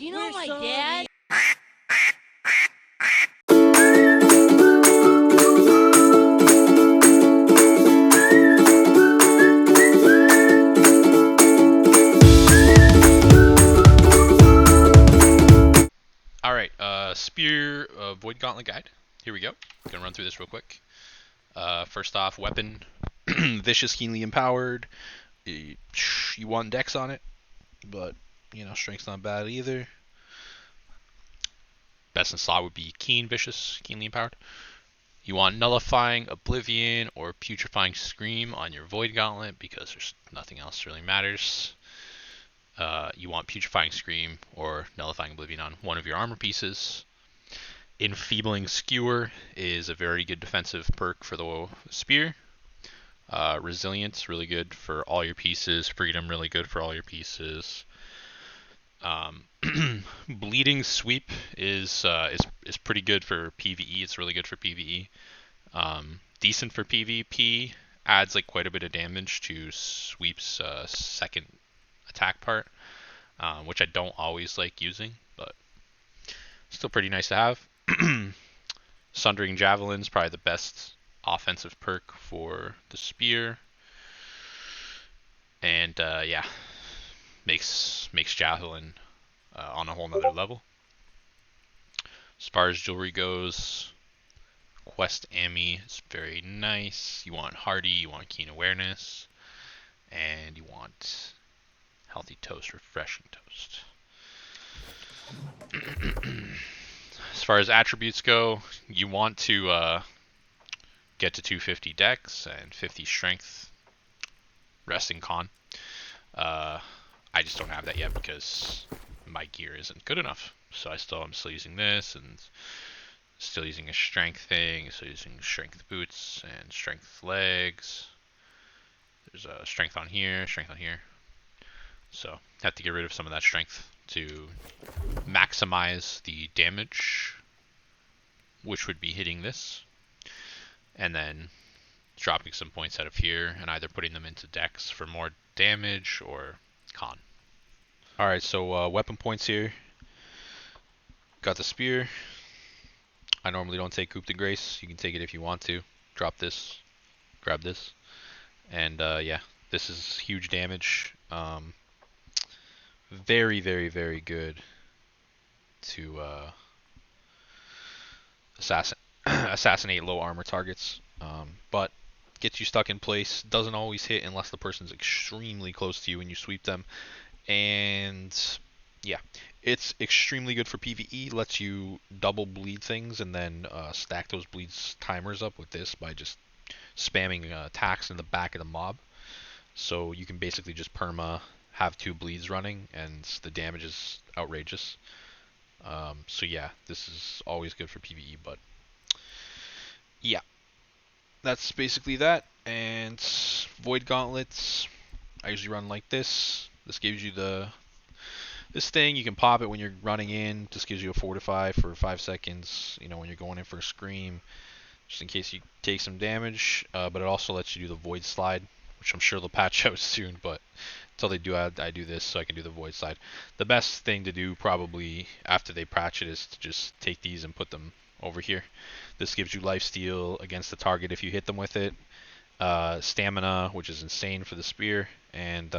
Do you know my dad? Alright, Spear Void Gauntlet Guide. Here we go. Gonna run through this real quick. First off, weapon. Vicious, keenly empowered. You want dex on it, but, strength's not bad either. Best in slot would be keen, vicious, keenly empowered. You want nullifying, oblivion, or putrefying scream on your Void Gauntlet because there's nothing else really matters. You want putrefying scream or nullifying oblivion on one of your armor pieces. Enfeebling Skewer is a very good defensive perk for the spear. Resilience, really good for all your pieces. Freedom, really good for all your pieces. Bleeding Sweep is pretty good for PvE. It's really good for PvE. Decent for PvP. Adds like quite a bit of damage to Sweep's second attack part, which I don't always like using, but still pretty nice to have. Sundering Javelin is probably the best offensive perk for the spear, and yeah, makes Javelin on a whole nother level. As far as jewelry goes, Quest Ami is very nice. You want Hardy, you want Keen Awareness, and you want Healthy Toast, Refreshing Toast. As far as attributes go, you want to get to 250 dex and 50 strength, rest in con. I just don't have that yet because my gear isn't good enough. So I'm still using this and still using a strength thing, still using strength boots and strength legs. There's a strength on here, strength on here. So have to get rid of some of that strength to maximize the damage, which would be hitting this, and then dropping some points out of here and either putting them into dex for more damage or con. Alright, so weapon points here. Got the spear. I normally don't take Coup de Grace. You can take it if you want to. Drop this, grab this, and yeah, this is huge damage. Very, very, very good to assassinate low armor targets, but gets you stuck in place. Doesn't always hit unless the person's extremely close to you when you sweep them. And yeah, it's extremely good for PvE. Lets you double bleed things and then stack those bleeds timers up with this by just spamming attacks in the back of the mob. So you can basically just perma have 2 bleeds running and the damage is outrageous. So yeah, this is always good for PvE, but yeah, that's basically that. And Void Gauntlets, I usually run like this. This gives you this thing, you can pop it when you're running in. Just gives you a fortify for 5 seconds, when you're going in for a scream, just in case you take some damage. But it also lets you do the Void Slide, which I'm sure they'll patch out soon, but until they do, I do this so I can do the Void Slide. The best thing to do probably after they patch it is to just take these and put them over here. This gives you lifesteal against the target if you hit them with it. Stamina, which is insane for the spear, and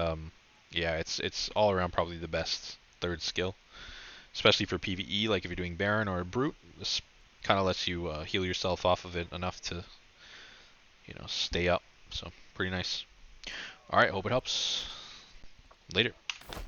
yeah, it's all around probably the best third skill, especially for PvE. Like if you're doing Baron or Brute, this kind of lets you heal yourself off of it enough to stay up. So pretty nice. All right, hope it helps. Later.